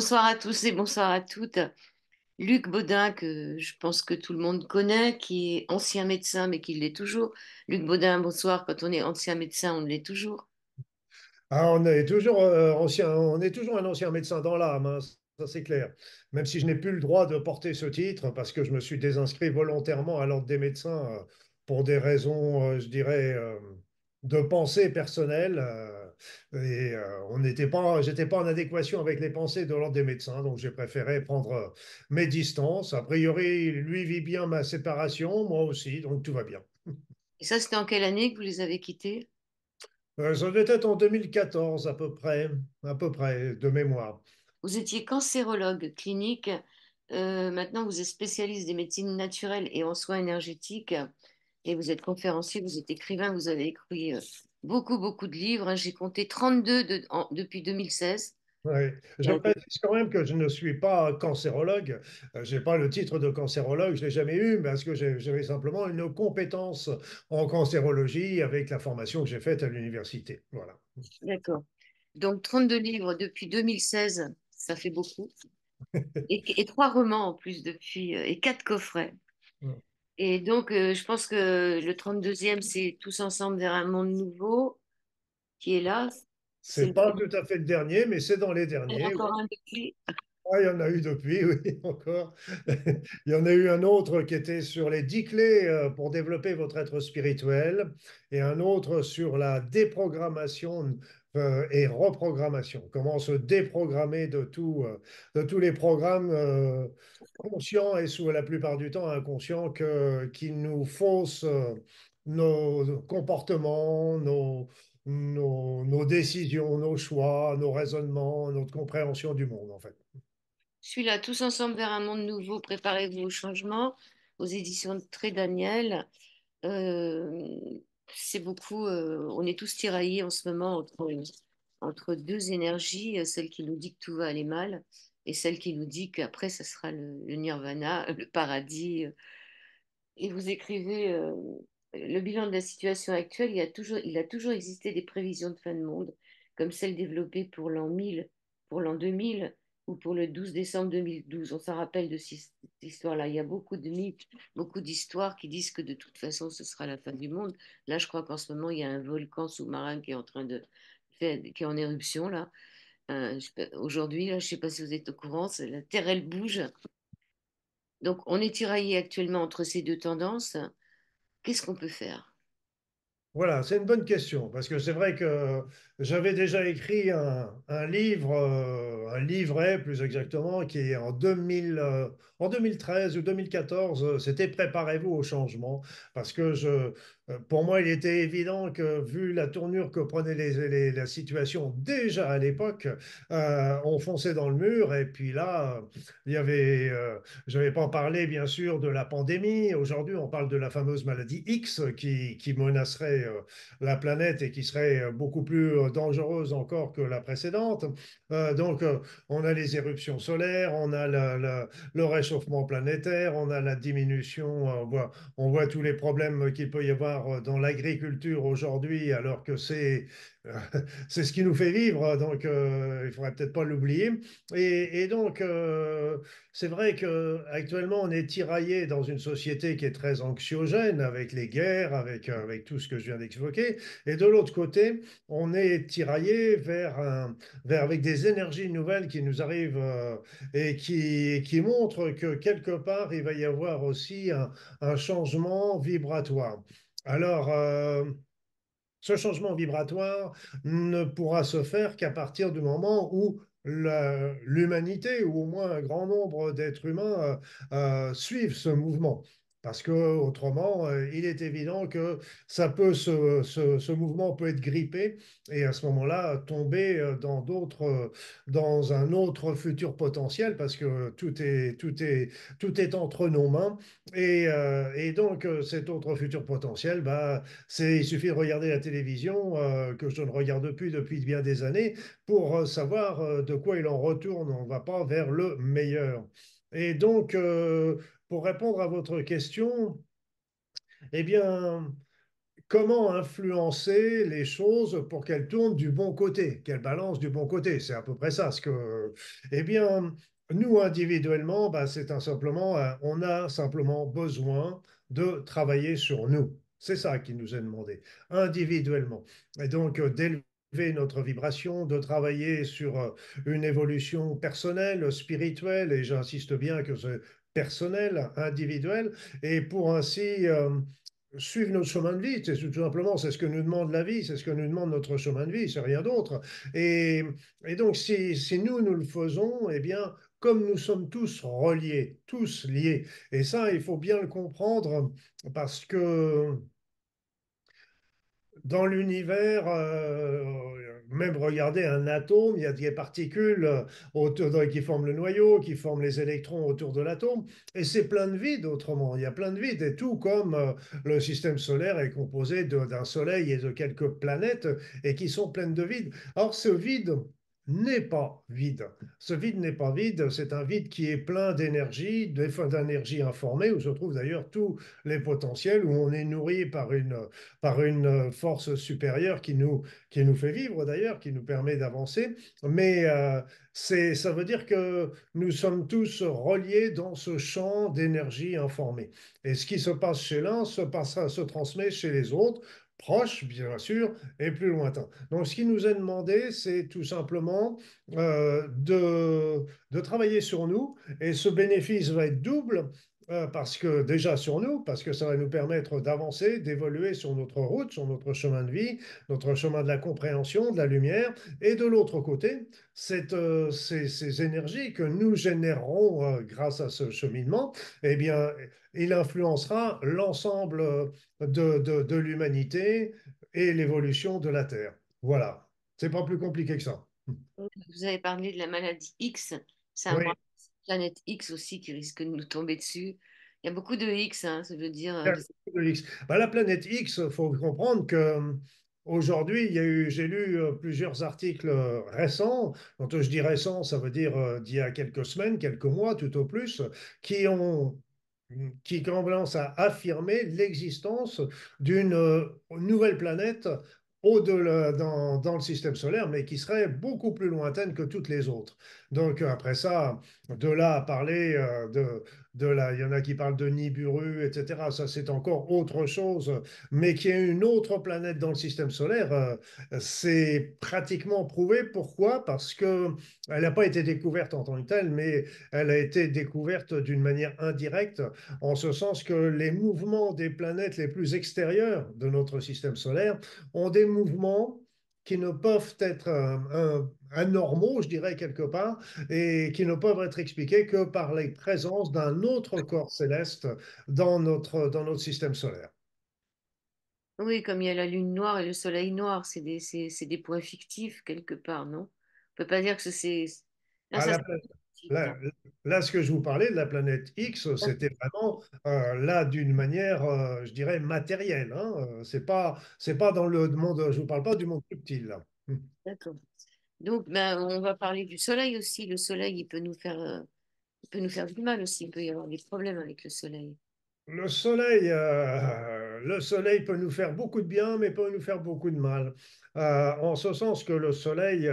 Bonsoir à tous et bonsoir à toutes. Luc Baudin, que je pense que tout le monde connaît, qui est ancien médecin, mais qui l'est toujours. Luc Baudin, bonsoir. Quand on est ancien médecin, on l'est toujours. Ah, on est toujours on est toujours un ancien médecin dans l'âme, hein, ça c'est clair. Même si je n'ai plus le droit de porter ce titre parce que je me suis désinscrit volontairement à l'ordre des médecins pour des raisons, je dirais, de pensée personnelle. J'étais pas en adéquation avec les pensées de l'ordre des médecins, donc j'ai préféré prendre mes distances. A priori, lui vit bien ma séparation, moi aussi, donc tout va bien. Et ça, c'était en quelle année que vous les avez quittés? Ça devait être en 2014 à peu près de mémoire. Vous étiez cancérologue clinique. Maintenant, vous êtes spécialiste des médecines naturelles et en soins énergétiques. Et vous êtes conférencier, vous êtes écrivain, vous avez écrit beaucoup, beaucoup de livres, hein. J'ai compté 32 depuis 2016. Oui. Je précise quand même que je ne suis pas cancérologue. Je n'ai pas le titre de cancérologue, je ne l'ai jamais eu, parce que j'avais simplement une compétence en cancérologie avec la formation que j'ai faite à l'université. Voilà. D'accord. Donc 32 livres depuis 2016, ça fait beaucoup. Et trois romans en plus depuis, et quatre coffrets. Et donc je pense que le 32e, c'est Tous ensemble vers un monde nouveau, qui est là. C'est C'est pas tout à fait le dernier, mais c'est dans les il y en a derniers. encore un depuis. Ah, il y en a eu depuis, oui, encore. Il y en a eu un autre qui était sur les 10 clés pour développer votre être spirituel et un autre sur la déprogrammation et reprogrammation. Comment se déprogrammer de tous les programmes conscients et sous la plupart du temps inconscients qui nous faussent nos comportements, nos décisions, nos choix, nos raisonnements, notre compréhension du monde, en fait. Je suis là, Tous ensemble vers un monde nouveau, préparez-vous au changement, aux éditions de Très Daniel. Euh, c'est beaucoup, on est tous tiraillés en ce moment entre deux énergies, celle qui nous dit que tout va aller mal et celle qui nous dit qu'après, ça sera le nirvana, le paradis. Et vous écrivez le bilan de la situation actuelle, il a toujours existé des prévisions de fin de monde, comme celles développées pour l'an 1000, pour l'an 2000 ou pour le 12 décembre 2012. On s'en rappelle de cette histoire-là. Il y a beaucoup de mythes, beaucoup d'histoires qui disent que de toute façon, ce sera la fin du monde. Là, je crois qu'en ce moment, il y a un volcan sous-marin qui est en train de qui est en éruption là. Aujourd'hui, là, je ne sais pas si vous êtes au courant, la Terre elle bouge. Donc, on est tiraillé actuellement entre ces deux tendances. Qu'est-ce qu'on peut faire? Voilà, c'est une bonne question, parce que c'est vrai que j'avais déjà écrit un livre, un livret plus exactement, qui est en 2013 ou 2014, c'était Préparez-vous au changement, parce que pour moi, il était évident que vu la tournure que prenait la situation déjà à l'époque, on fonçait dans le mur, et puis là, il y avait, je n'avais pas parlé bien sûr de la pandémie, aujourd'hui on parle de la fameuse maladie X qui menacerait la planète et qui serait beaucoup plus dangereuse encore que la précédente. On a les éruptions solaires, on a le réchauffement planétaire, on a la diminution, on voit tous les problèmes qu'il peut y avoir dans l'agriculture aujourd'hui, alors que euh, c'est ce qui nous fait vivre, donc il faudrait peut-être pas l'oublier. C'est vrai qu'actuellement, on est tiraillé dans une société qui est très anxiogène avec les guerres, avec tout ce que je viens d'exvoquer. Et de l'autre côté, on est tiraillé avec des énergies nouvelles qui nous arrivent et qui montrent que quelque part, il va y avoir aussi un changement vibratoire. Alors, ce changement vibratoire ne pourra se faire qu'à partir du moment où l'humanité, ou au moins un grand nombre d'êtres humains, suivent ce mouvement. Parce que autrement, il est évident que ce mouvement peut être grippé et à ce moment-là tomber dans un autre futur potentiel parce que tout est entre nos mains cet autre futur potentiel, bah, il suffit de regarder la télévision, que je ne regarde plus depuis bien des années, pour savoir de quoi il en retourne. On ne va pas vers le meilleur. Et donc, pour répondre à votre question, eh bien, comment influencer les choses pour qu'elles tournent du bon côté, qu'elles balancent du bon côté. C'est à peu près ça. Eh bien, nous, individuellement, bah, c'est un simplement, on a simplement besoin de travailler sur nous. C'est ça qui nous est demandé, individuellement. Et donc, d'élever notre vibration, de travailler sur une évolution personnelle, spirituelle, et j'insiste bien que c'est personnel, individuel, et pour ainsi suivre notre chemin de vie. C'est tout simplement, c'est ce que nous demande la vie, c'est ce que nous demande notre chemin de vie, c'est rien d'autre. Et, et donc, si nous, nous le faisons, eh bien, comme nous sommes tous reliés, tous liés, et ça, il faut bien le comprendre parce que dans l'univers, même regarder un atome, il y a des particules qui forment le noyau, qui forment les électrons autour de l'atome, et c'est plein de vide autrement. Il y a plein de vide, et tout comme le système solaire est composé d'un soleil et de quelques planètes, et qui sont pleines de vide. Alors ce vide n'est pas vide. Ce vide n'est pas vide, c'est un vide qui est plein d'énergie, d'énergie informée, où se trouvent d'ailleurs tous les potentiels, où on est nourri par une force supérieure qui nous fait vivre d'ailleurs, qui nous permet d'avancer. Mais ça veut dire que nous sommes tous reliés dans ce champ d'énergie informée. Et ce qui se passe chez l'un se transmet chez les autres, proches bien sûr, et plus lointains. Donc ce qui nous est demandé, c'est tout simplement de travailler sur nous, et ce bénéfice va être double. Parce que déjà sur nous, parce que ça va nous permettre d'avancer, d'évoluer sur notre route, sur notre chemin de vie, notre chemin de la compréhension, de la lumière. Et de l'autre côté, ces énergies que nous générons grâce à ce cheminement, eh bien, il influencera l'ensemble de l'humanité et l'évolution de la Terre. Voilà. C'est pas plus compliqué que ça. Vous avez parlé de la maladie X. C'est un Oui. problème. Planète X aussi qui risque de nous tomber dessus. Il y a beaucoup de X, hein, ça veut dire De X. Bah, la planète X, il faut comprendre que aujourd'hui, j'ai lu plusieurs articles récents. Quand je dis récents, ça veut dire d'il y a quelques semaines, quelques mois, tout au plus, qui ont qui commencent à affirmer l'existence d'une nouvelle planète au-delà dans le système solaire, mais qui serait beaucoup plus lointaine que toutes les autres. Donc après ça, de là à parler il y en a qui parlent de Nibiru, etc. Ça, c'est encore autre chose, mais qu'il y ait une autre planète dans le système solaire, c'est pratiquement prouvé. Pourquoi? Parce que elle n'a pas été découverte en tant que telle, mais elle a été découverte d'une manière indirecte, en ce sens que les mouvements des planètes les plus extérieures de notre système solaire ont des mouvements qui ne peuvent être anormaux, je dirais quelque part, et qui ne peuvent être expliqués que par la présence d'un autre corps céleste dans notre système solaire. oui, comme il y a la lune noire et le soleil noir, c'est des points fictifs quelque part, non? On peut pas dire que c'est... Là, À ça la c'est pla- fictif, Là, non? là, ce que je vous parlais de la planète X, c'était vraiment là d'une manière, je dirais, matérielle, hein. C'est pas dans le monde, je vous parle pas du monde subtil, là. D'accord. Donc, ben, on va parler du soleil aussi. Le soleil, il peut nous faire du mal aussi. Il peut y avoir des problèmes avec le soleil. Le soleil peut nous faire beaucoup de bien, mais peut nous faire beaucoup de mal. En ce sens que le soleil,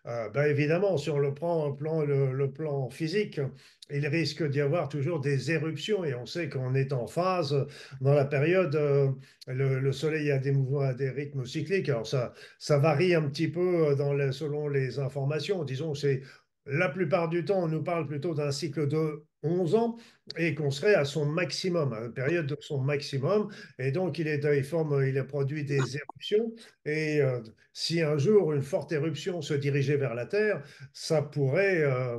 ben évidemment, si on le prend le plan physique, il risque d'y avoir toujours des éruptions. Et on sait qu'on est en phase dans la période, le soleil a des mouvements, a des rythmes cycliques. Alors ça varie un petit peu selon les informations. Disons que c'est la plupart du temps, on nous parle plutôt d'un cycle de 11 ans et qu'on serait à son maximum, à une période de son maximum. Et donc, il a produit des éruptions. Et si un jour une forte éruption se dirigeait vers la Terre, ça pourrait euh,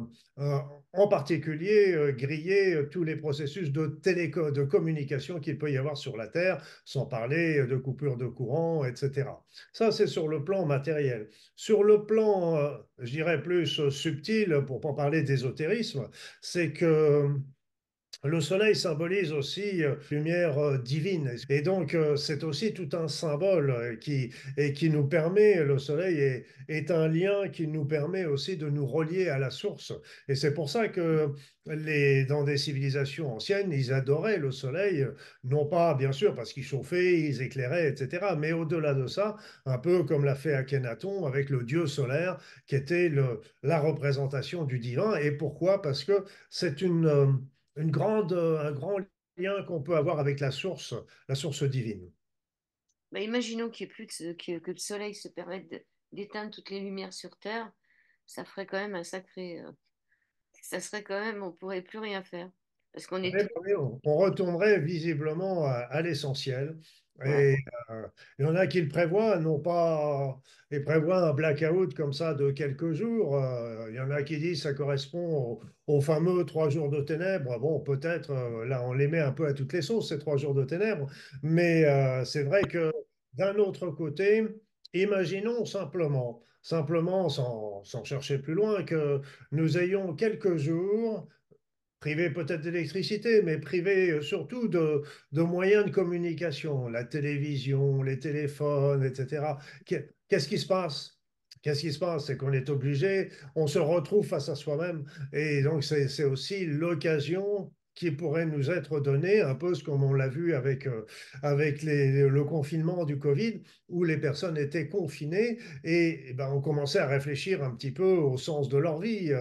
en particulier griller tous les processus de communication qu'il peut y avoir sur la Terre, sans parler de coupure de courant, etc. Ça, c'est sur le plan matériel. Sur le plan, je dirais, plus subtil, pour ne pas parler d'ésotérisme, c'est que le soleil symbolise aussi lumière divine. Et donc, c'est aussi tout un symbole qui nous permet, le soleil est un lien qui nous permet aussi de nous relier à la source. Et c'est pour ça que dans des civilisations anciennes, ils adoraient le soleil, non pas, bien sûr, parce qu'ils chauffaient, ils éclairaient, etc., mais au-delà de ça, un peu comme l'a fait Akhenaton avec le dieu solaire, qui était la représentation du divin. Et pourquoi? Parce que c'est un grand lien qu'on peut avoir avec la source divine. Bah, imaginons qu'il y ait plus que le soleil se permette d'éteindre toutes les lumières sur Terre, ça ferait quand même un sacré, ça serait quand même, on pourrait plus rien faire. Parce qu'on est Oui, tout, oui, on retournerait visiblement à l'essentiel. ouais, Et il y en a qui le prévoient, non pas, ils prévoient un blackout comme ça de quelques jours. Il y en a qui disent que ça correspond aux fameux 3 jours de ténèbres. Bon, peut-être, là, on les met un peu à toutes les sauces, ces 3 jours de ténèbres. Mais c'est vrai que d'un autre côté, imaginons simplement sans chercher plus loin, que nous ayons quelques jours privé peut-être d'électricité, mais privé surtout de moyens de communication, la télévision, les téléphones, etc. Qu'est-ce qui se passe? Qu'est-ce qui se passe? C'est qu'on est obligé, on se retrouve face à soi-même. Et donc, c'est aussi l'occasion qui pourrait nous être donnée, un peu comme on l'a vu avec le confinement du Covid, où les personnes étaient confinées et ben, on commençait à réfléchir un petit peu au sens de leur vie.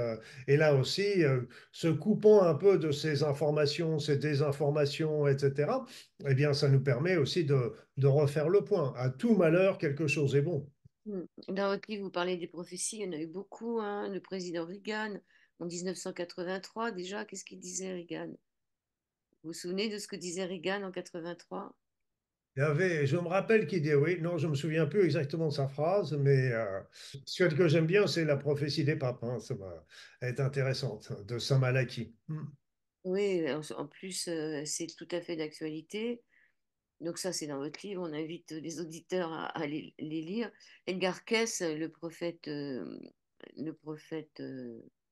Et là aussi, se coupant un peu de ces informations, ces désinformations, etc., eh bien, ça nous permet aussi de refaire le point. À tout malheur, quelque chose est bon. mm. Dans votre livre, vous parlez des prophéties, il y en a eu beaucoup, hein. Le président Reagan, en 1983, déjà, qu'est-ce qu'il disait Reagan? Vous vous souvenez de ce que disait Reagan en 83? Je me rappelle qu'il dit oui, non, je me souviens plus exactement de sa phrase, mais ce que j'aime bien, c'est la prophétie des papes. Hein, ça va être intéressante, de Saint-Malachie. Oui, en plus, c'est tout à fait d'actualité. Donc ça, c'est dans votre livre. On invite les auditeurs à les lire. Edgar Cayce, le prophète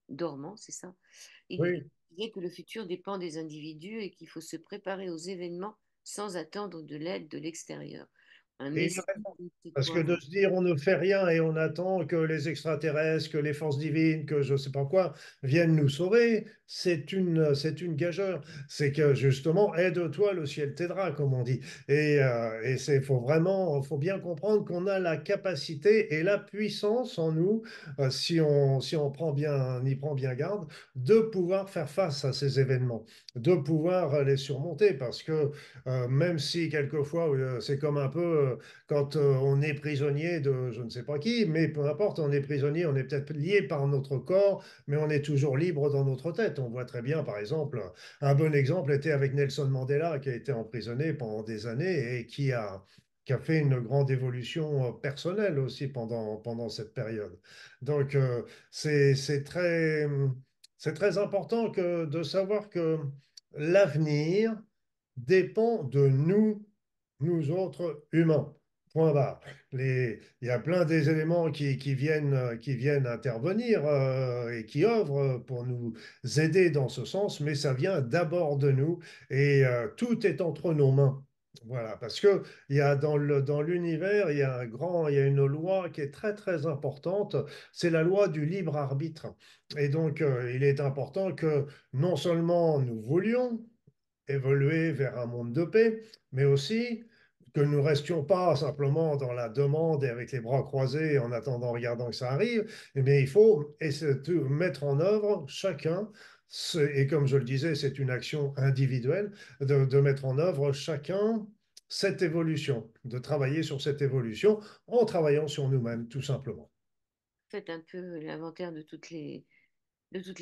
dormant, c'est ça. Il Oui, disait que le futur dépend des individus et qu'il faut se préparer aux événements sans attendre de l'aide de l'extérieur. Un et il a messie, raison. c'est Parce que quoi? de se dire on ne fait rien et on attend que les extraterrestres, que les forces divines, que je ne sais pas quoi viennent nous sauver, c'est une gageure. C'est que justement, aide-toi, le ciel t'aidera, comme on dit. Et faut bien comprendre qu'on a la capacité et la puissance en nous, si on on y prend bien garde, de pouvoir faire face à ces événements, de pouvoir les surmonter. Parce que même si quelquefois, c'est comme un peu quand on est prisonnier de je ne sais pas qui, mais peu importe, on est prisonnier, on est peut-être lié par notre corps, mais on est toujours libre dans notre tête. On voit très bien, par exemple, un bon exemple était avec Nelson Mandela, qui a été emprisonné pendant des années et qui a fait une grande évolution personnelle aussi pendant cette période. Donc, c'est très important de savoir que l'avenir dépend de nous, nous autres humains. Point barre. Il y a plein des éléments qui viennent intervenir et qui œuvrent pour nous aider dans ce sens, mais ça vient d'abord de nous et tout est entre nos mains. Voilà, parce que dans l'univers, il y a une loi qui est très très importante, c'est la loi du libre arbitre. Et donc, il est important que non seulement nous voulions, évoluer vers un monde de paix, mais aussi que nous ne restions pas simplement dans la demande et avec les bras croisés en attendant, regardant que ça arrive, mais il faut mettre en œuvre chacun, et comme je le disais, c'est une action individuelle, de mettre en œuvre chacun cette évolution, de travailler sur cette évolution en travaillant sur nous-mêmes, tout simplement. Faites un peu l'inventaire de toutes les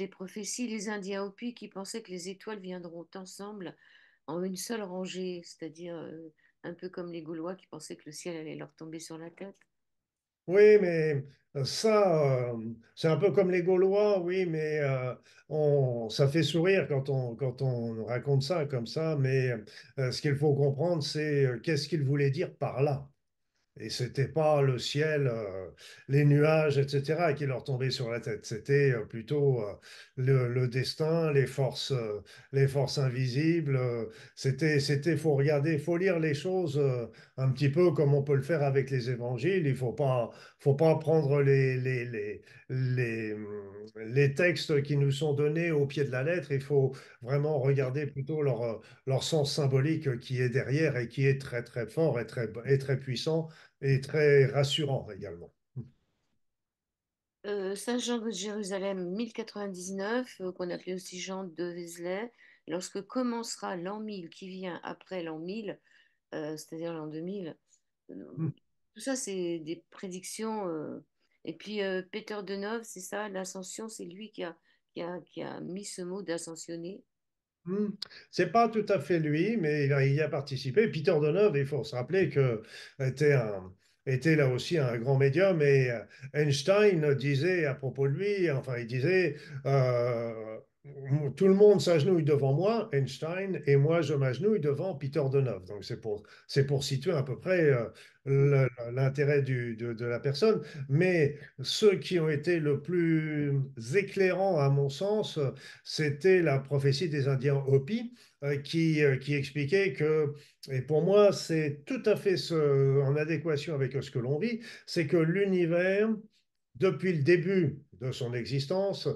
prophéties. Les Indiens Hopi qui pensaient que les étoiles viendront ensemble en une seule rangée, c'est-à-dire un peu comme les Gaulois qui pensaient que le ciel allait leur tomber sur la tête. Oui, mais ça, c'est un peu comme les Gaulois, oui, mais ça fait sourire quand on raconte ça comme ça, mais ce qu'il faut comprendre, c'est qu'est-ce qu'il voulait dire par là. Et c'était pas le ciel, les nuages, etc., qui leur tombaient sur la tête. C'était plutôt le destin, les forces invisibles. Faut regarder, faut lire les choses un petit peu comme on peut le faire avec les évangiles. Faut pas prendre les, les textes qui nous sont donnés au pied de la lettre. Il faut vraiment regarder plutôt leur sens symbolique qui est derrière et qui est très très fort et très puissant et très rassurant également. Saint Jean de Jérusalem 1099, qu'on appelait aussi Jean de Vézelay, lorsque commencera l'an 1000 qui vient après l'an 1000, c'est-à-dire l'an 2000. Tout ça, c'est des prédictions. Et puis, Peter Deneuve, c'est ça, l'ascension, c'est lui qui a mis ce mot d'ascensionner. Hmm. C'est pas tout à fait lui, mais il y a participé. Peter Donov, il faut se rappeler que était était là aussi un grand médium et Einstein disait à propos de lui, enfin il disait euh, tout le monde s'agenouille devant moi, Einstein, et moi je m'agenouille devant Peter Donov. Donc c'est pour situer à peu près l'intérêt de la personne. Mais ceux qui ont été le plus éclairants à mon sens, c'était la prophétie des Indiens Hopi qui expliquait que, et pour moi c'est tout à fait en adéquation avec ce que l'on vit, c'est que l'univers, depuis le début de son existence,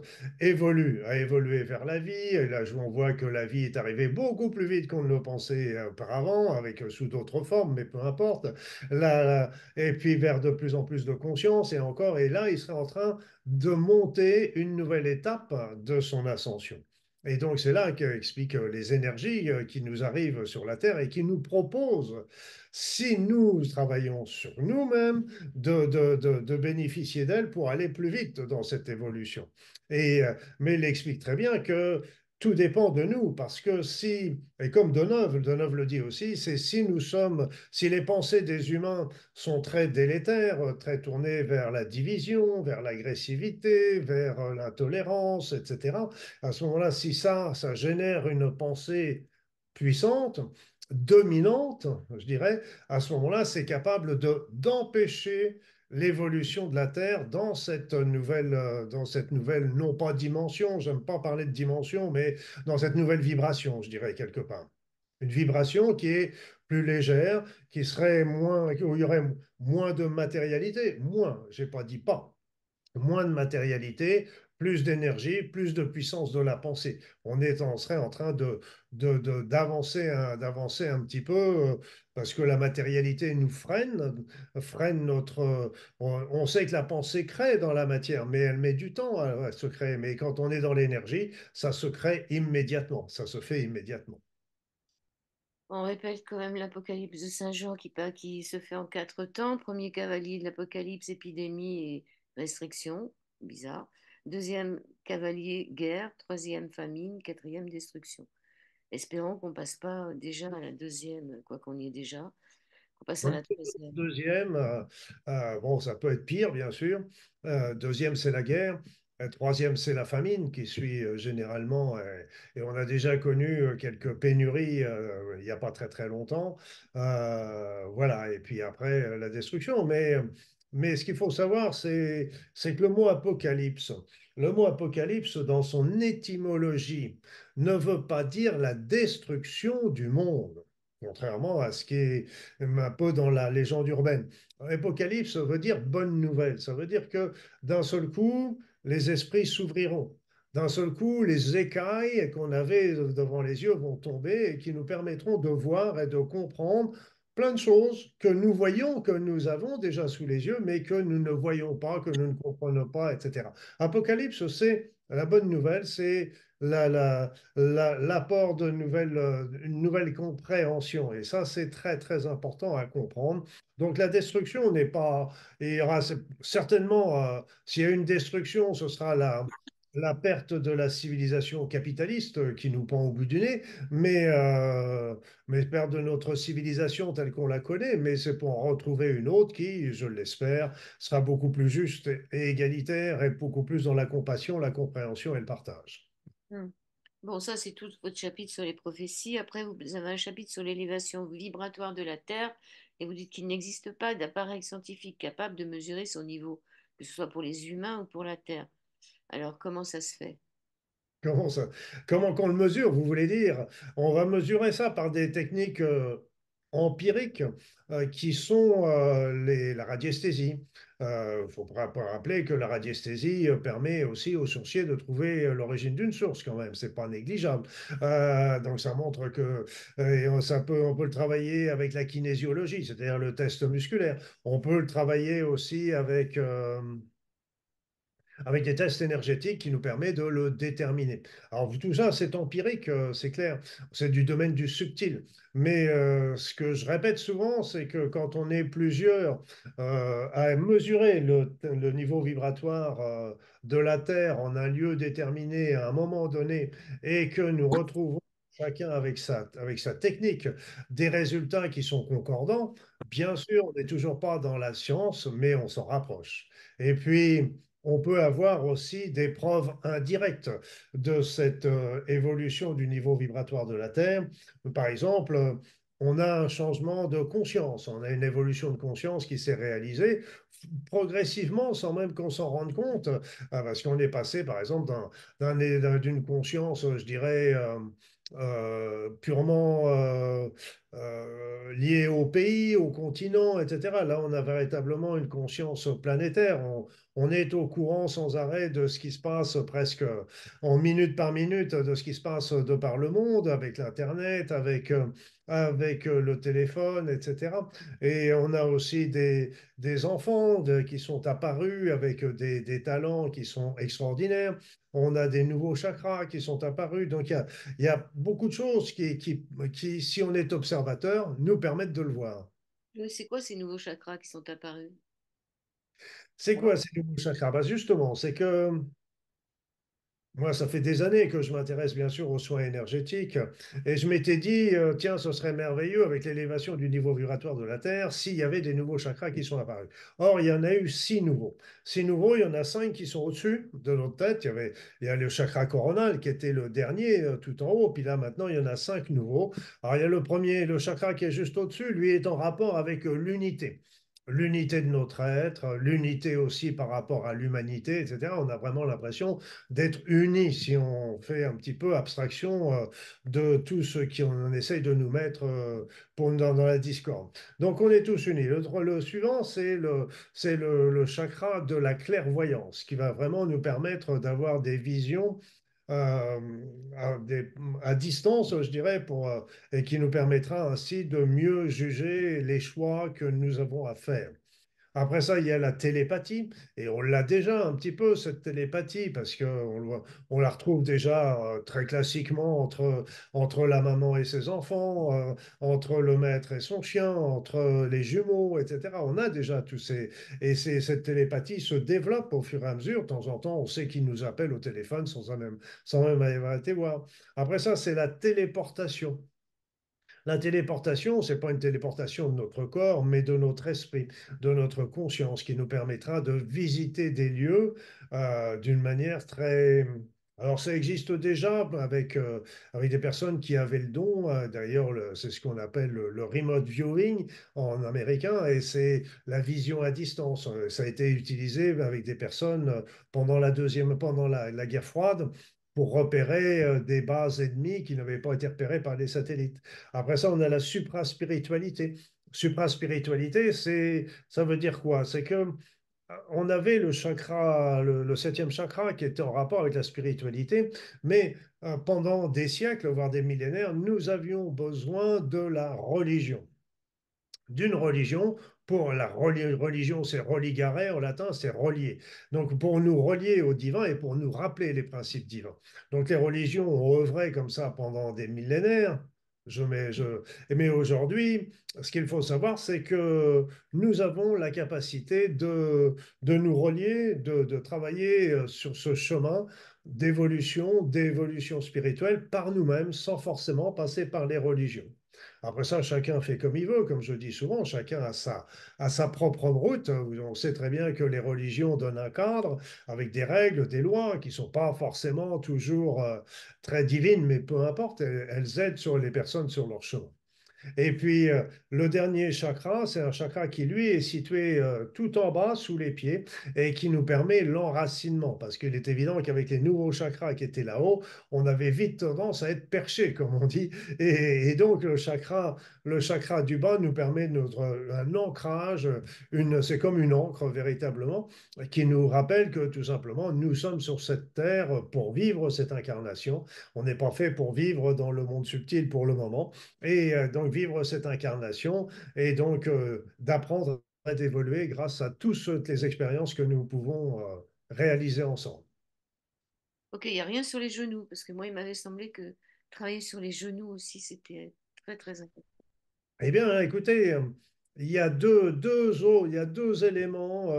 a évolué vers la vie. Et là, on voit que la vie est arrivée beaucoup plus vite qu'on ne le pensait auparavant, avec sous d'autres formes, mais peu importe. Et puis vers de plus en plus de conscience, et encore, et là, il serait en train de monter une nouvelle étape de son ascension. Et donc, c'est là qu'expliquent les énergies qui nous arrivent sur la Terre et qui nous proposent, si nous travaillons sur nous-mêmes, de bénéficier d'elles pour aller plus vite dans cette évolution. Mais il explique très bien que tout dépend de nous, parce que si, et comme Deneuve le dit aussi, c'est si les pensées des humains sont très délétères, très tournées vers la division, vers l'agressivité, vers l'intolérance, etc., à ce moment-là, si ça génère une pensée puissante, dominante, je dirais, à ce moment-là, c'est capable d'empêcher l'évolution de la Terre dans cette nouvelle, non pas dimension, j'aime pas parler de dimension, mais dans cette nouvelle vibration, je dirais, quelque part. Une vibration qui est plus légère, qui serait moins, où il y aurait moins de matérialité, moins, j'ai pas dit pas, moins de matérialité, plus d'énergie, plus de puissance de la pensée. On serait en train d'avancer un petit peu parce que la matérialité nous freine on sait que la pensée crée dans la matière, mais elle met du temps à se créer. Mais quand on est dans l'énergie, ça se crée immédiatement, ça se fait immédiatement. On répète quand même l'Apocalypse de Saint Jean qui se fait en quatre temps. Premier cavalier de l'Apocalypse, épidémie et restriction. Bizarre. Deuxième cavalier, guerre. Troisième, famine. Quatrième, destruction. Espérons qu'on passe pas déjà à la deuxième, quoi qu'on y est déjà, qu'on passe à Oui. la troisième. Deuxième, bon, ça peut être pire, bien sûr. Deuxième, c'est la guerre. Troisième, c'est la famine qui suit généralement. Et on a déjà connu quelques pénuries il n'y a pas très très longtemps. Voilà. Et puis après, la destruction. Mais ce qu'il faut savoir, c'est que le mot apocalypse, dans son étymologie, ne veut pas dire la destruction du monde. Contrairement à ce qui est un peu dans la légende urbaine. Apocalypse veut dire bonne nouvelle. Ça veut dire que d'un seul coup, les esprits s'ouvriront. D'un seul coup, les écailles qu'on avait devant les yeux vont tomber et qui nous permettront de voir et de comprendre plein de choses que nous voyons, que nous avons déjà sous les yeux, mais que nous ne voyons pas, que nous ne comprenons pas, etc. Apocalypse, c'est la bonne nouvelle, c'est l'apport de une nouvelle compréhension. Et ça, c'est très, très important à comprendre. Donc, la destruction n'est pas. Il y aura certainement, s'il y a une destruction, ce sera la perte de la civilisation capitaliste qui nous pend au bout du nez, mais perte de notre civilisation telle qu'on la connaît, mais c'est pour en retrouver une autre qui, je l'espère, sera beaucoup plus juste et égalitaire et beaucoup plus dans la compassion, la compréhension et le partage. Hmm. Bon, ça, c'est tout votre chapitre sur les prophéties. Après, vous avez un chapitre sur l'élévation vibratoire de la Terre Et vous dites qu'il n'existe pas d'appareil scientifique capable de mesurer son niveau, que ce soit pour les humains ou pour la Terre. Alors, comment ça se fait? Comment ça, comment qu'on le mesure, vous voulez dire? On va mesurer ça par des techniques empiriques qui sont la radiesthésie. Il faut rappeler que la radiesthésie permet aussi aux sourciers de trouver l'origine d'une source quand même, c'est pas négligeable. Donc ça montre que on peut le travailler avec la kinésiologie, c'est-à-dire le test musculaire. On peut le travailler aussi avec des tests énergétiques qui nous permettent de le déterminer. Alors tout ça, c'est empirique, c'est clair, c'est du domaine du subtil. Mais ce que je répète souvent, c'est que quand on est plusieurs à mesurer le niveau vibratoire de la Terre en un lieu déterminé à un moment donné et que nous retrouvons chacun avec sa technique des résultats qui sont concordants, bien sûr, on n'est toujours pas dans la science, mais on s'en rapproche. Et puis, on peut avoir aussi des preuves indirectes de cette évolution du niveau vibratoire de la Terre. Par exemple, on a un changement de conscience, on a une évolution de conscience qui s'est réalisée progressivement sans même qu'on s'en rende compte, parce qu'on est passé, par exemple, d'une conscience, je dirais, purement liée au pays, au continent, etc. Là, on a véritablement une conscience planétaire. On est au courant sans arrêt de ce qui se passe presque en minute par minute, de ce qui se passe de par le monde, avec l'Internet, avec le téléphone, etc. Et on a aussi des enfants qui sont apparus avec des talents qui sont extraordinaires. On a des nouveaux chakras qui sont apparus. Donc il y a beaucoup de choses qui, si on est observateur, nous permettent de le voir. C'est quoi ces nouveaux chakras qui sont apparus? C'est quoi ces nouveaux chakras? Bah, justement, c'est que moi, ça fait des années que je m'intéresse bien sûr aux soins énergétiques et je m'étais dit, tiens, ce serait merveilleux avec l'élévation du niveau vibratoire de la Terre s'il y avait des nouveaux chakras qui sont apparus. Or, il y en a eu 6 nouveaux. 6 nouveaux, il y en a 5 qui sont au-dessus de notre tête. Il y a le chakra coronal qui était le dernier tout en haut, puis là maintenant, il y en a 5 nouveaux. Alors, il y a le premier, le chakra qui est juste au-dessus, lui est en rapport avec l'unité. L'unité de notre être, l'unité aussi par rapport à l'humanité, etc. On a vraiment l'impression d'être unis si on fait un petit peu abstraction de tout ce qu'on essaye de nous mettre dans la discorde. Donc on est tous unis. Le suivant, le chakra de la clairvoyance qui va vraiment nous permettre d'avoir des visions euh, à distance, je dirais, et qui nous permettra ainsi de mieux juger les choix que nous avons à faire. Après ça, il y a la télépathie, et on l'a déjà un petit peu, cette télépathie, parce on la retrouve déjà très classiquement entre la maman et ses enfants, entre le maître et son chien, entre les jumeaux, etc. On a déjà tous ces... Cette télépathie se développe au fur et à mesure. De temps en temps, on sait qui nous appelle au téléphone sans même avoir été voir. Après ça, c'est la téléportation. La téléportation, ce n'est pas une téléportation de notre corps, mais de notre esprit, de notre conscience, qui nous permettra de visiter des lieux d'une manière très... Alors ça existe déjà avec des personnes qui avaient le don, d'ailleurs c'est ce qu'on appelle le remote viewing en américain, et c'est la vision à distance. Ça a été utilisé avec des personnes pendant la guerre froide pour repérer des bases ennemies qui n'avaient pas été repérées par les satellites. Après ça, on a la supraspiritualité. Supraspiritualité, ça veut dire quoi? C'est que on avait le chakra, le septième chakra qui était en rapport avec la spiritualité, mais pendant des siècles, voire des millénaires, nous avions besoin de la religion d'une religion. Pour la religion, c'est religare en latin, c'est relier. Donc pour nous relier au divin et pour nous rappeler les principes divins. Donc les religions ont œuvré comme ça pendant des millénaires. Mais aujourd'hui, ce qu'il faut savoir, c'est que nous avons la capacité de nous relier, de travailler sur ce chemin d'évolution spirituelle par nous-mêmes, sans forcément passer par les religions. Après ça, chacun fait comme il veut, comme je dis souvent, chacun a sa propre route. On sait très bien que les religions donnent un cadre avec des règles, des lois qui ne sont pas forcément toujours très divines, mais peu importe, elles aident sur les personnes sur leur chemin. Et puis, le dernier chakra, c'est un chakra qui, lui, est situé tout en bas, sous les pieds, et qui nous permet l'enracinement. Parce qu'il est évident qu'avec les nouveaux chakras qui étaient là-haut, on avait vite tendance à être perché, comme on dit. Et donc, le chakra du bas nous permet un ancrage, c'est comme une encre, véritablement, qui nous rappelle que, tout simplement, nous sommes sur cette terre pour vivre cette incarnation. On n'est pas fait pour vivre dans le monde subtil pour le moment. Et donc vivre cette incarnation et donc d'apprendre à d'évoluer grâce à toutes les expériences que nous pouvons réaliser ensemble. Ok, il n'y a rien sur les genoux, parce que moi, il m'avait semblé que travailler sur les genoux aussi, c'était très, très important. Eh bien, écoutez, il y a il y a deux éléments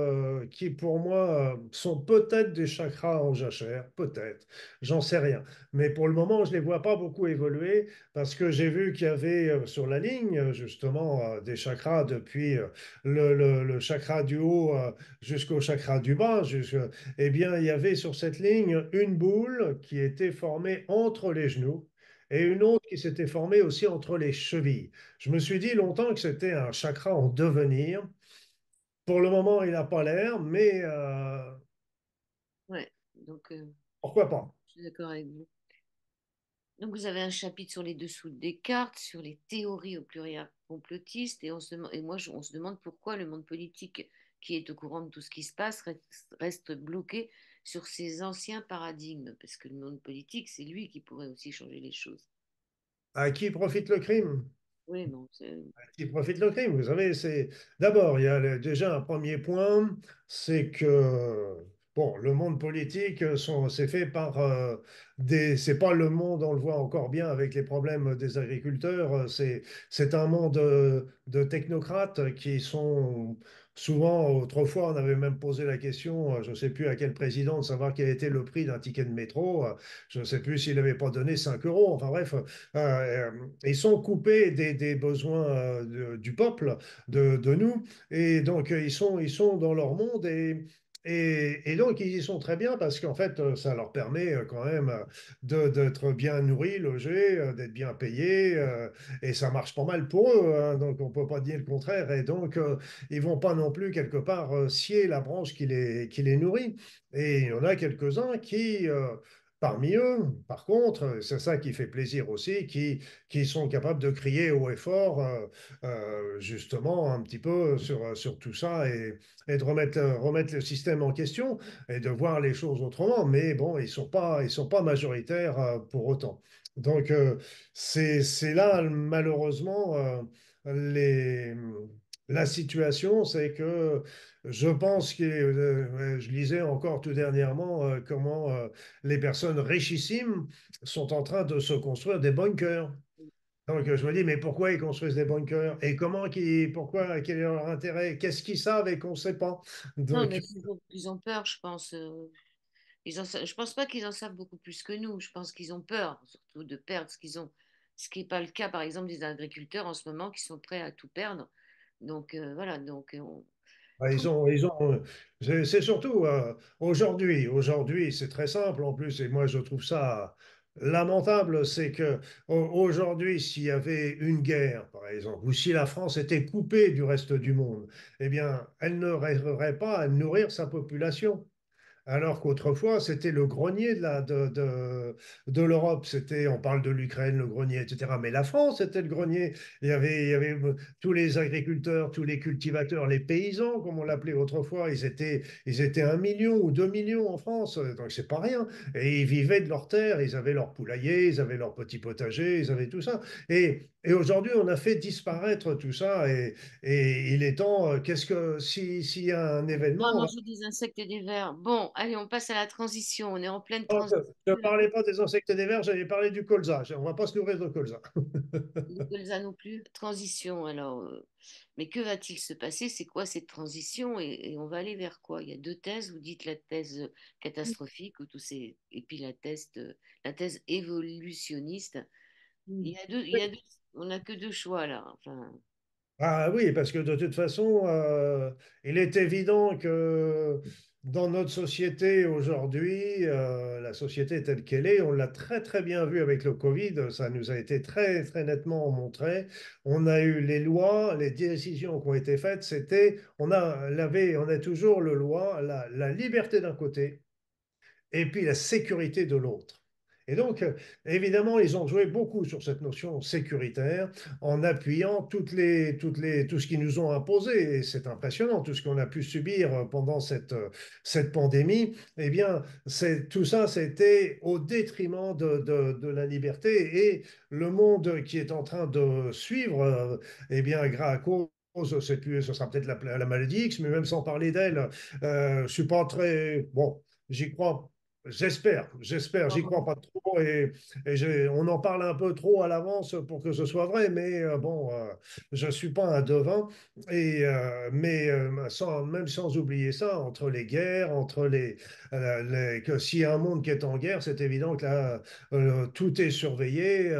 qui, pour moi, sont peut-être des chakras en jachère, peut-être, j'en sais rien. Mais pour le moment, je ne les vois pas beaucoup évoluer parce que j'ai vu qu'il y avait sur la ligne, justement, des chakras depuis le chakra du haut jusqu'au chakra du bas. Eh bien, il y avait sur cette ligne une boule qui était formée entre les genoux et une autre qui s'était formée aussi entre les chevilles. Je me suis dit longtemps que c'était un chakra en devenir. Pour le moment, il n'a pas l'air, mais Ouais, donc pourquoi pas? je suis d'accord avec vous. Donc vous avez un chapitre sur les dessous des cartes, sur les théories au pluriel complotistes, et, on se demande pourquoi le monde politique, qui est au courant de tout ce qui se passe, reste bloqué sur ces anciens paradigmes, parce que le monde politique, c'est lui qui pourrait aussi changer les choses. À qui profite le crime? Oui, bon, Qui profite le crime. Vous savez, c'est d'abord, il y a déjà un premier point, c'est que bon, le monde politique, c'est fait par c'est pas le monde, on le voit encore bien avec les problèmes des agriculteurs, c'est un monde de technocrates qui sont souvent, autrefois, on avait même posé la question, je ne sais plus à quel président, de savoir quel était le prix d'un ticket de métro, je ne sais plus s'il n'avait pas donné 5 euros, enfin bref, euh, ils sont coupés des besoins du peuple, de nous, et donc ils sont dans leur monde et donc ils y sont très bien parce qu'en fait ça leur permet quand même d'être bien nourris, logés, d'être bien payés et ça marche pas mal pour eux, hein, donc on peut pas dire le contraire et donc ils vont pas non plus quelque part scier la branche qui les nourrit et il y en a quelques-uns qui parmi eux, par contre, c'est ça qui fait plaisir aussi, qui sont capables de crier haut et fort, justement, un petit peu sur tout ça et de remettre le système en question et de voir les choses autrement. Mais bon, ils sont pas majoritaires pour autant. Donc, c'est là, malheureusement, les, la situation, c'est que je pense que, je lisais encore tout dernièrement comment les personnes richissimes sont en train de se construire des bunkers. Donc je me dis, mais pourquoi ils construisent des bunkers? Et pourquoi, quel est leur intérêt? Qu'est-ce qu'ils savent et qu'on ne sait pas? non, Donc, mais ils ont peur, je pense. Je pense pas qu'ils en savent beaucoup plus que nous. Je pense qu'ils ont peur, surtout de perdre ce qu'ils ont. Ce qui n'est pas le cas, par exemple, des agriculteurs en ce moment qui sont prêts à tout perdre. Donc voilà, donc bah, tout. c'est surtout aujourd'hui, c'est très simple en plus, et moi je trouve ça lamentable, c'est que aujourd'hui, s'il y avait une guerre, par exemple, ou si la France était coupée du reste du monde, eh bien, elle ne rêverait pas à nourrir sa population. Alors qu'autrefois, c'était le grenier de l'Europe. On parle de l'Ukraine, le grenier, etc. Mais la France était le grenier. Il y avait tous les agriculteurs, tous les cultivateurs, les paysans, comme on l'appelait autrefois. Ils étaient 1 million ou 2 millions en France. Donc, c'est pas rien. Et ils vivaient de leurs terres. Ils avaient leur poulailler, ils avaient leur petit potager, ils avaient tout ça. Et aujourd'hui, on a fait disparaître tout ça. Et il est temps, s'il y a un On événement, manger des insectes et des vers. Bon, allez, on passe à la transition. On est en pleine non, transition. je ne parlais pas des insectes et des vers, j'allais parler du colza. On ne va pas se nourrir de colza. Les colzas non plus. Transition, alors. Mais que va-t-il se passer? C'est quoi cette transition et on va aller vers quoi? Il y a deux thèses. Vous dites la thèse catastrophique ou tout ces... et puis la thèse évolutionniste. Il y a deux, on n'a que deux choix là. Enfin, Ah oui, parce que de toute façon, il est évident que dans notre société aujourd'hui, la société telle qu'elle est, on l'a très très bien vu avec le Covid, ça nous a été très très nettement montré. On a eu les lois, les décisions qui ont été faites, c'était, on a toujours le loi, la liberté d'un côté et puis la sécurité de l'autre. Et donc, évidemment, ils ont joué beaucoup sur cette notion sécuritaire en appuyant tout ce qu'ils nous ont imposé. Et c'est impressionnant, tout ce qu'on a pu subir pendant cette pandémie. Eh bien, tout ça, c'était au détriment de la liberté. Et le monde qui est en train de suivre, eh bien, à cause ce sera peut-être la maladie X, mais même sans parler d'elle, je ne suis pas très. Bon, j'y crois. J'espère, j'y crois pas trop on en parle un peu trop à l'avance pour que ce soit vrai, mais bon, je suis pas un devin mais même sans oublier ça, entre les guerres, que s'il y a un monde qui est en guerre, c'est évident que là, tout est surveillé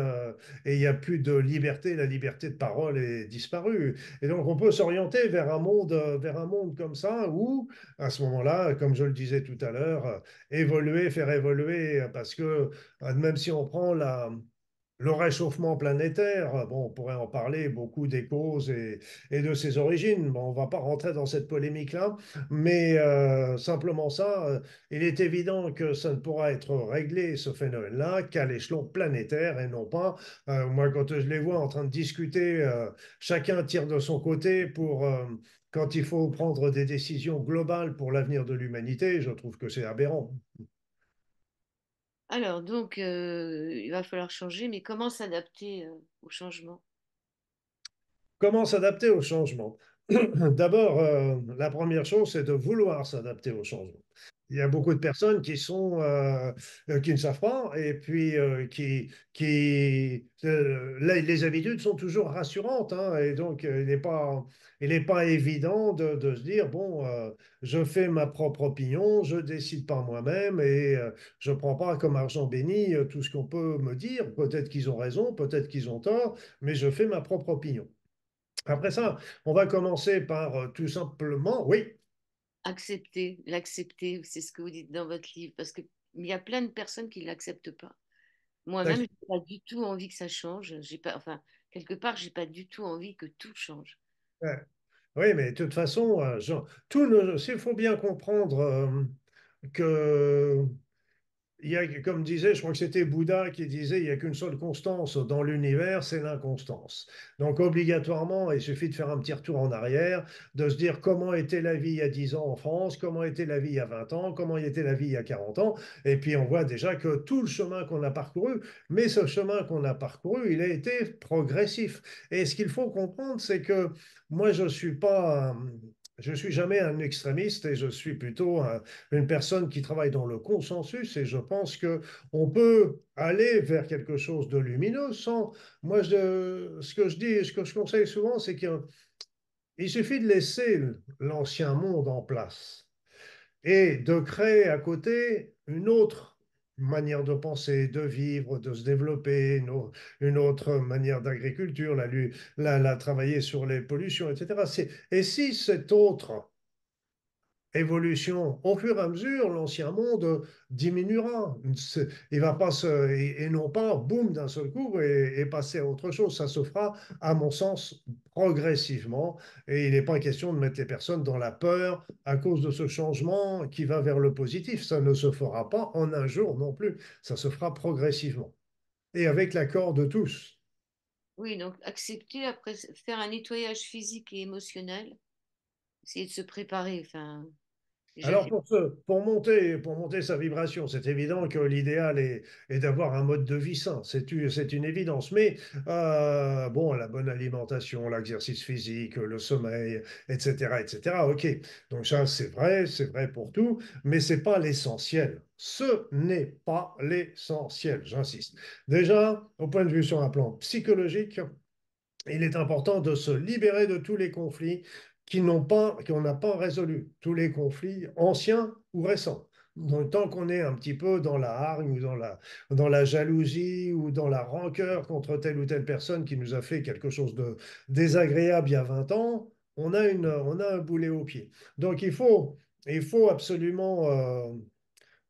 et il n'y a plus de liberté, la liberté de parole est disparue. Et donc on peut s'orienter vers un monde comme ça où, à ce moment-là, comme je le disais tout à l'heure, évoluer, faire évoluer, parce que même si on prend le réchauffement planétaire, bon, on pourrait en parler beaucoup des causes et de ses origines. Bon, on ne va pas rentrer dans cette polémique-là, mais simplement ça, il est évident que ça ne pourra être réglé, ce phénomène-là, qu'à l'échelon planétaire et non pas, moi, quand je les vois en train de discuter, chacun tire de son côté quand il faut prendre des décisions globales pour l'avenir de l'humanité, je trouve que c'est aberrant. Alors, donc, il va falloir changer, mais comment s'adapter au changement? Comment s'adapter au changement? D'abord, la première chose, c'est de vouloir s'adapter au changement. Il y a beaucoup de personnes qui ne savent pas et puis les habitudes sont toujours rassurantes, hein, et donc il n'est pas évident de se dire bon, je fais ma propre opinion, je décide par moi-même et je prends pas comme argent béni tout ce qu'on peut me dire. Peut-être qu'ils ont raison, peut-être qu'ils ont tort, mais je fais ma propre opinion. Après ça, on va commencer par tout simplement, oui. Accepter, l'accepter, c'est ce que vous dites dans votre livre, parce qu'il y a plein de personnes qui ne l'acceptent pas. Moi-même, je n'ai pas du tout envie que ça change. J'ai pas, enfin, quelque part, j'ai pas du tout envie que tout change. Ouais. Oui, mais de toute façon, il faut bien comprendre que il y a, comme disait, je crois que c'était Bouddha qui disait, il n'y a qu'une seule constance dans l'univers, c'est l'inconstance. Donc obligatoirement, il suffit de faire un petit retour en arrière, de se dire comment était la vie il y a 10 ans en France, comment était la vie il y a 20 ans, comment était la vie il y a 40 ans, et puis on voit déjà que tout le chemin qu'on a parcouru, mais ce chemin qu'on a parcouru, il a été progressif. Et ce qu'il faut comprendre, c'est que moi, je suis jamais un extrémiste et je suis plutôt une personne qui travaille dans le consensus et je pense que on peut aller vers quelque chose de lumineux sans. Ce que je dis, ce que je conseille souvent, c'est qu'il suffit de laisser l'ancien monde en place et de créer à côté une autre manière de penser, de vivre, de se développer, une autre manière d'agriculture, travailler sur les pollutions, etc. Et si cette autre évolution, au fur et à mesure, l'ancien monde diminuera. Il va pas et non pas, boum, d'un seul coup et passer à autre chose. Ça se fera, à mon sens, progressivement. Et il n'est pas question de mettre les personnes dans la peur à cause de ce changement qui va vers le positif. Ça ne se fera pas en un jour non plus. Ça se fera progressivement et avec l'accord de tous. Oui, donc accepter, après faire un nettoyage physique et émotionnel, essayer de se préparer. Enfin, déjà Alors fait. pour monter sa vibration, c'est évident que l'idéal est d'avoir un mode de vie sain, c'est une évidence. Mais bon, la bonne alimentation, l'exercice physique, le sommeil, etc., etc. Ok, donc ça c'est vrai pour tout, mais c'est pas l'essentiel. Ce n'est pas l'essentiel, j'insiste. Déjà, au point de vue sur un plan psychologique, il est important de se libérer de tous les conflits qu'on n'a pas résolus, tous les conflits anciens ou récents. Donc, tant qu'on est un petit peu dans la hargne ou dans la jalousie ou dans la rancœur contre telle ou telle personne qui nous a fait quelque chose de désagréable il y a 20 ans, on a un boulet au pied. Donc, il faut il faut absolument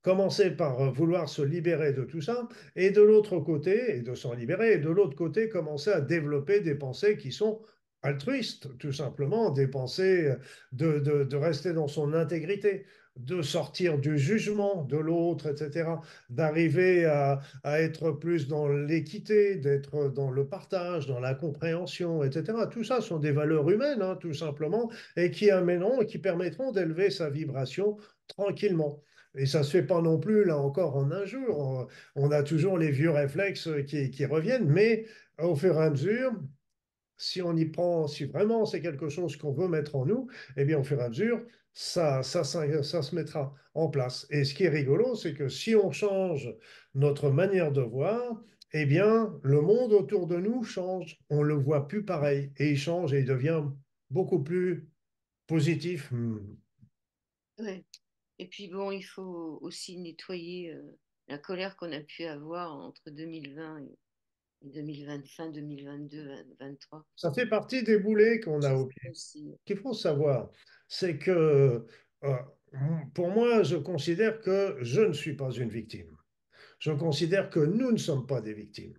commencer par vouloir se libérer de tout ça, et de l'autre côté, et de s'en libérer, et de l'autre côté, commencer à développer des pensées qui sont altruistes, tout simplement, des pensées de rester dans son intégrité, de sortir du jugement de l'autre, etc., d'arriver à être plus dans l'équité, d'être dans le partage, dans la compréhension, etc. Tout ça sont des valeurs humaines, hein, tout simplement, et qui amèneront et qui permettront d'élever sa vibration tranquillement. Et ça ne se fait pas non plus, là encore, en un jour. On a toujours les vieux réflexes qui reviennent, mais au fur et à mesure, si on y prend, si vraiment c'est quelque chose qu'on veut mettre en nous, eh bien, au fur et à mesure, ça se mettra en place. Et ce qui est rigolo, c'est que si on change notre manière de voir, eh bien, le monde autour de nous change. On ne le voit plus pareil. Et il change et il devient beaucoup plus positif. Ouais. Et puis bon, il faut aussi nettoyer la colère qu'on a pu avoir entre 2020 et 2020, fin 2022, 2023. Ça fait partie des boulets qu'on a au pied. Aussi. Ce qu'il faut savoir, c'est que euh, pour moi, je considère que je ne suis pas une victime. Je considère que nous ne sommes pas des victimes.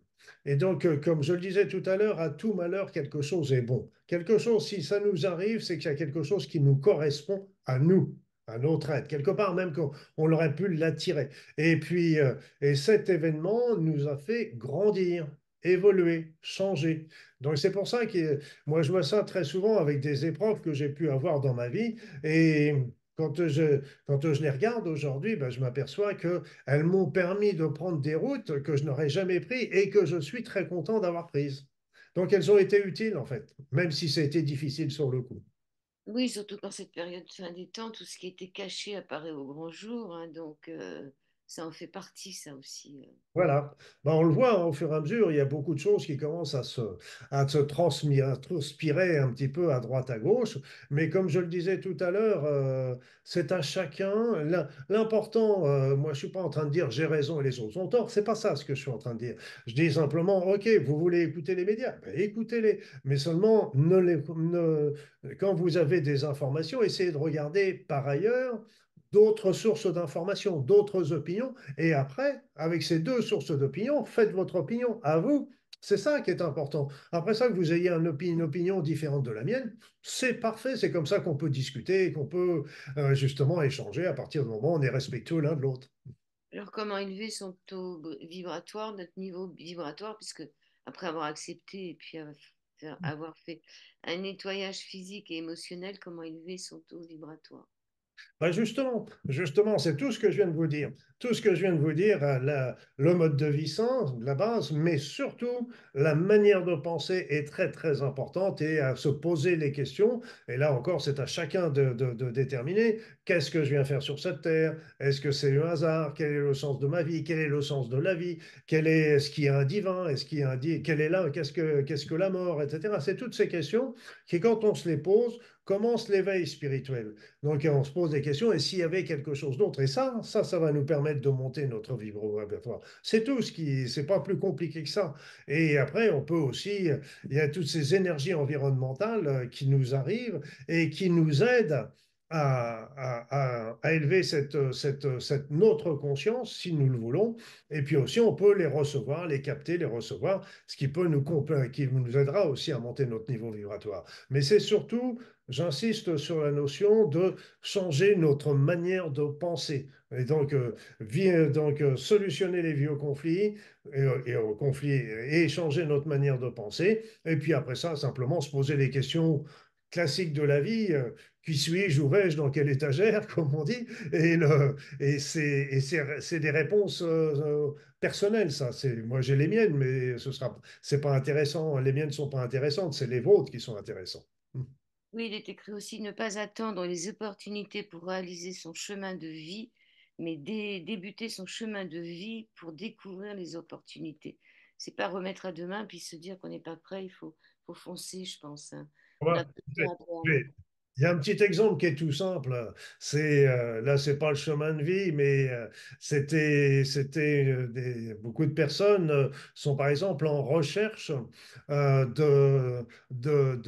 Et donc, comme je le disais tout à l'heure, à tout malheur, quelque chose est bon. Quelque chose, si ça nous arrive, c'est qu'il y a quelque chose qui nous correspond à nous, à notre être. Quelque part, même qu'on on aurait pu l'attirer. Et puis, et cet événement nous a fait grandir, évoluer, changer. Donc, c'est pour ça que moi, je vois ça très souvent avec des épreuves que j'ai pu avoir dans ma vie. Et quand je les regarde aujourd'hui, ben, je m'aperçois que elles m'ont permis de prendre des routes que je n'aurais jamais prises et que je suis très content d'avoir prises. Donc elles ont été utiles en fait, même si ça a été difficile sur le coup. Oui, surtout quand cette période fin des temps, tout ce qui était caché apparaît au grand jour, hein, donc ça en fait partie, ça aussi. Voilà. Ben, on le voit hein, au fur et à mesure, il y a beaucoup de choses qui commencent à se à transpirer un petit peu à droite, à gauche. Mais comme je le disais tout à l'heure, c'est à chacun. L'important, moi je ne suis pas en train de dire j'ai raison et les autres ont tort. C'est pas ça ce que je suis en train de dire. Je dis simplement, OK, vous voulez écouter les médias, ben, écoutez-les. Mais seulement, quand vous avez des informations, essayez de regarder par ailleurs d'autres sources d'informations, d'autres opinions et après, avec ces deux sources d'opinion, faites votre opinion à vous. C'est ça qui est important. Après ça, que vous ayez une opinion différente de la mienne, c'est parfait. C'est comme ça qu'on peut discuter et qu'on peut justement échanger à partir du moment où on est respectueux l'un de l'autre. Alors, comment élever son taux vibratoire, notre niveau vibratoire, puisque après avoir accepté et puis avoir fait un nettoyage physique et émotionnel, comment élever son taux vibratoire? Ben justement, c'est tout ce que je viens de vous dire. Tout ce que je viens de vous dire, le mode de vie sain, la base, mais surtout la manière de penser est très très importante et à se poser les questions. Et là encore, c'est à chacun de déterminer qu'est-ce que je viens faire sur cette terre? Est-ce que c'est le hasard? Quel est le sens de ma vie? Quel est le sens de la vie? Est-ce qu'il y a un divin? Est-ce qu'il y a un quel est là? Qu'est-ce que la mort? Etc. C'est toutes ces questions qui, quand on se les pose, commencent l'éveil spirituel. Donc, on se pose des questions, et s'il y avait quelque chose d'autre, et ça va nous permettre de monter notre vibratoire. C'est tout c'est pas plus compliqué que ça. Et après, on peut aussi, il y a toutes ces énergies environnementales qui nous arrivent et qui nous aident à élever notre conscience, si nous le voulons. Et puis aussi, on peut les recevoir, les capter, les recevoir, ce qui peut qui nous aidera aussi à monter notre niveau vibratoire. Mais c'est surtout j'insiste sur la notion de changer notre manière de penser. Et donc, solutionner les vieux conflits et échanger notre manière de penser. Et puis après ça, simplement se poser les questions classiques de la vie. Qui suis-je? Où vais-je? Dans quelle étagère? Comme on dit. C'est des réponses personnelles, ça. Moi, j'ai les miennes, mais c'est pas intéressant. Les miennes ne sont pas intéressantes. C'est les vôtres qui sont intéressantes. Oui, il est écrit aussi ne pas attendre les opportunités pour réaliser son chemin de vie, mais débuter son chemin de vie pour découvrir les opportunités. C'est pas remettre à demain puis se dire qu'on n'est pas prêt, faut foncer, je pense, hein. On a Voilà. besoin à terme. Il y a un petit exemple qui est tout simple. Là, c'est pas le chemin de vie, mais beaucoup de personnes sont par exemple en recherche de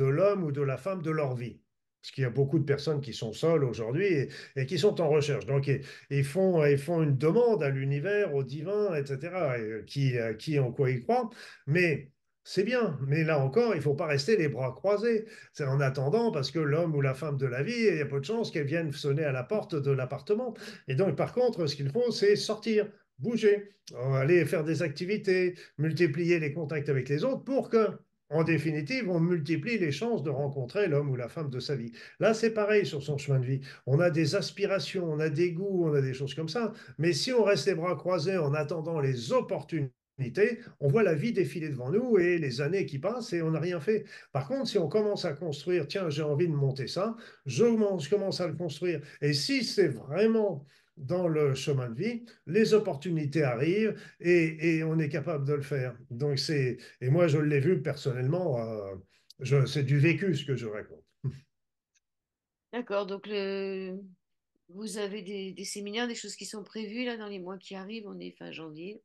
l'homme ou de la femme de leur vie. Parce qu'il y a beaucoup de personnes qui sont seules aujourd'hui et qui sont en recherche. Donc, ils font une demande à l'univers, au divin, etc., qui en quoi ils croient. Mais c'est bien. Mais là encore, il ne faut pas rester les bras croisés. C'est en attendant, parce que l'homme ou la femme de la vie, il y a peu de chances qu'elle vienne sonner à la porte de l'appartement. Et donc, par contre, ce qu'il faut, c'est sortir, bouger, aller faire des activités, multiplier les contacts avec les autres pour que en définitive, on multiplie les chances de rencontrer l'homme ou la femme de sa vie. Là, c'est pareil sur son chemin de vie. On a des aspirations, on a des goûts, on a des choses comme ça. Mais si on reste les bras croisés en attendant les opportunités, on voit la vie défiler devant nous et les années qui passent et on n'a rien fait. Par contre, si on commence à construire, tiens, j'ai envie de monter ça, je commence à le construire. Et si c'est vraiment dans le chemin de vie, les opportunités arrivent et on est capable de le faire. Donc et moi je l'ai vu personnellement, c'est du vécu ce que je raconte. D'accord, donc vous avez des séminaires, des choses qui sont prévues là dans les mois qui arrivent, on est fin janvier.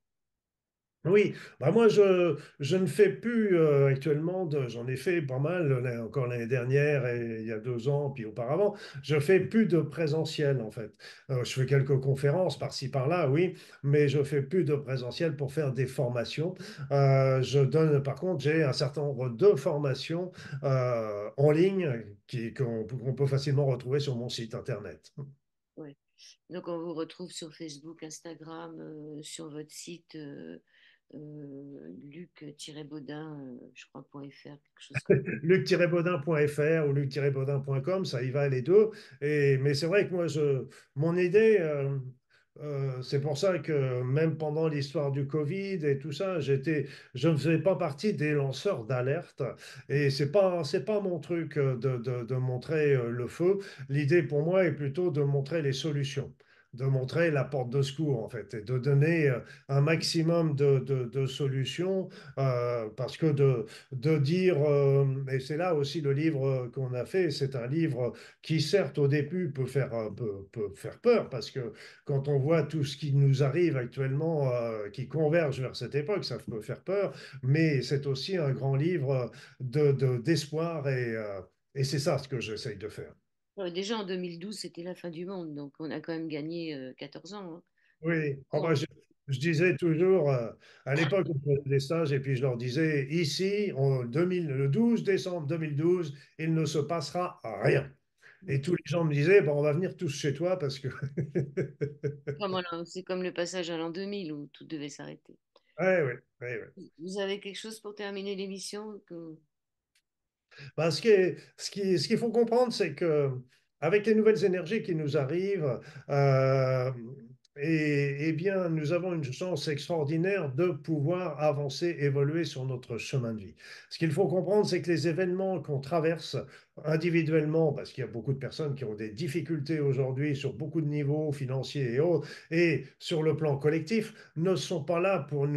Oui, bah moi je ne fais plus actuellement, j'en ai fait pas mal encore l'année dernière et il y a 2 ans, puis auparavant, je fais plus de présentiel en fait. Je fais quelques conférences par-ci par-là, oui, mais je fais plus de présentiel pour faire des formations. Je donne, par contre, j'ai un certain nombre de formations en ligne qu'on peut facilement retrouver sur mon site internet. Ouais. Donc on vous retrouve sur Facebook, Instagram, sur votre site luc-baudin, je crois, .fr, quelque chose comme luc-baudin.fr ou luc-baudin.com, ça y va les deux. Mais c'est vrai que moi, mon idée, c'est pour ça que même pendant l'histoire du Covid et tout ça, je ne faisais pas partie des lanceurs d'alerte. Et c'est pas mon truc de montrer le feu. L'idée pour moi est plutôt de montrer les solutions, de montrer la porte de secours en fait, et de donner un maximum de solutions, parce que de dire, et c'est là aussi le livre qu'on a fait, c'est un livre qui certes au début peut faire peur, parce que quand on voit tout ce qui nous arrive actuellement, qui converge vers cette époque, ça peut faire peur, mais c'est aussi un grand livre d'espoir et c'est ça ce que j'essaye de faire. Déjà en 2012, c'était la fin du monde, donc on a quand même gagné 14 ans, hein. Oui, oh, bah, Bon, je disais toujours, à l'époque, on faisait des stages, et puis je leur disais, ici, le 12 décembre 2012, il ne se passera rien. Et tous les gens me disaient, bon, on va venir tous chez toi parce que... c'est comme le passage à l'an 2000 où tout devait s'arrêter. Ouais, ouais, ouais, ouais. Vous avez quelque chose pour terminer l'émission Bah, ce qu'il faut comprendre, c'est que avec les nouvelles énergies qui nous arrivent, euh, et bien, nous avons une chance extraordinaire de pouvoir avancer, évoluer sur notre chemin de vie. Ce qu'il faut comprendre, c'est que les événements qu'on traverse individuellement, parce qu'il y a beaucoup de personnes qui ont des difficultés aujourd'hui sur beaucoup de niveaux financiers et autres, et sur le plan collectif, ne sont pas là pour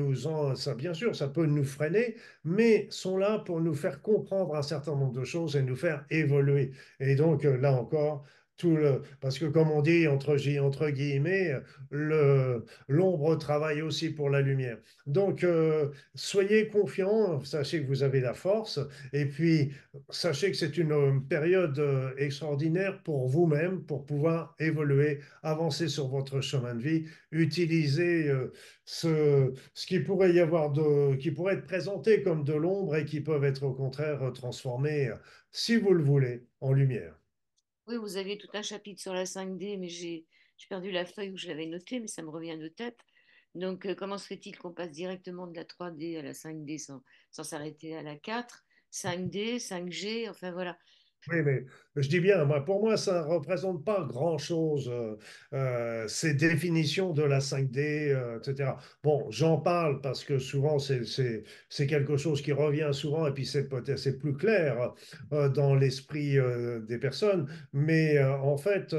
ça, bien sûr, ça peut nous freiner, mais sont là pour nous faire comprendre un certain nombre de choses et nous faire évoluer. Et donc, là encore, parce que comme on dit entre guillemets, l'ombre travaille aussi pour la lumière. Donc, soyez confiants, sachez que vous avez la force, et puis sachez que c'est une période extraordinaire pour vous-même, pour pouvoir évoluer, avancer sur votre chemin de vie, utiliser ce qui pourrait y avoir qui pourrait être présenté comme de l'ombre et qui peuvent être au contraire transformés, si vous le voulez, en lumière. Oui, vous aviez tout un chapitre sur la 5D, mais j'ai perdu la feuille où je l'avais noté, mais ça me revient de tête. Donc, comment se fait-il qu'on passe directement de la 3D à la 5D sans s'arrêter à la 4, 5D, 5G, enfin voilà. Oui, mais je dis bien, moi, pour moi, ça ne représente pas grand-chose, ces définitions de la 5D, etc. Bon, j'en parle parce que souvent, c'est quelque chose qui revient souvent et puis c'est peut-être c'est plus clair dans l'esprit des personnes. Mais en fait,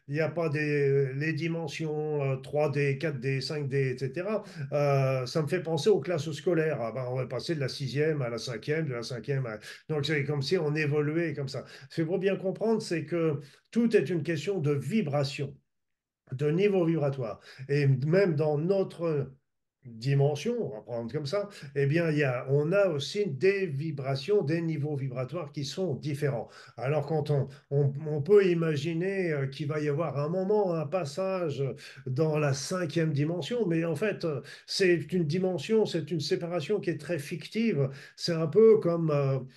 il n'y a pas les dimensions 3D, 4D, 5D, etc. Ça me fait penser aux classes scolaires. Ah ben, on va passer de la sixième à la cinquième, de la cinquième à... Donc, c'est comme si on évoluait comme ça. Ce qu'il faut bien comprendre, c'est que tout est une question de vibration, de niveau vibratoire. Et même dans notre dimension, on va prendre comme ça, eh bien, on a aussi des vibrations, des niveaux vibratoires qui sont différents. Alors, quand on peut imaginer qu'il va y avoir un moment, un passage dans la cinquième dimension, mais en fait, c'est une dimension, c'est une séparation qui est très fictive. C'est un peu comme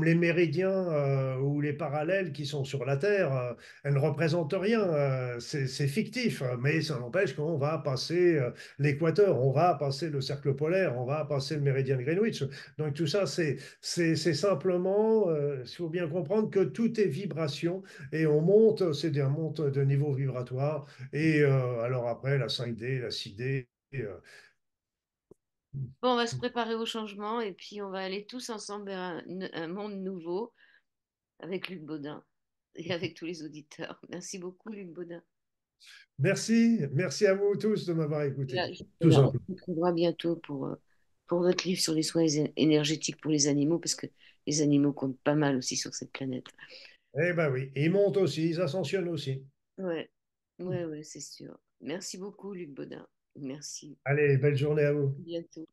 les méridiens ou les parallèles qui sont sur la Terre. Elles ne représentent rien, c'est fictif, mais ça n'empêche qu'on va passer l'équateur, on va passer le cercle polaire, on va passer le méridien de Greenwich. Donc tout ça, c'est simplement, il faut bien comprendre que tout est vibration et on monte, c'est un monte de niveau vibratoire. Et alors après, la 5D, la 6D. Bon, on va se préparer au changement et puis on va aller tous ensemble vers un monde nouveau avec Luc Baudin et avec tous les auditeurs. Merci beaucoup, Luc Baudin. Merci, merci à vous tous de m'avoir écouté. Tout On se simplement. retrouvera bientôt pour votre livre sur les soins énergétiques pour les animaux, parce que les animaux comptent pas mal aussi sur cette planète. Eh ben oui, ils montent aussi, ils ascensionnent aussi. Ouais, ouais, ouais, c'est sûr. Merci beaucoup, Luc Baudin. Merci. Allez, belle journée à À vous. bientôt.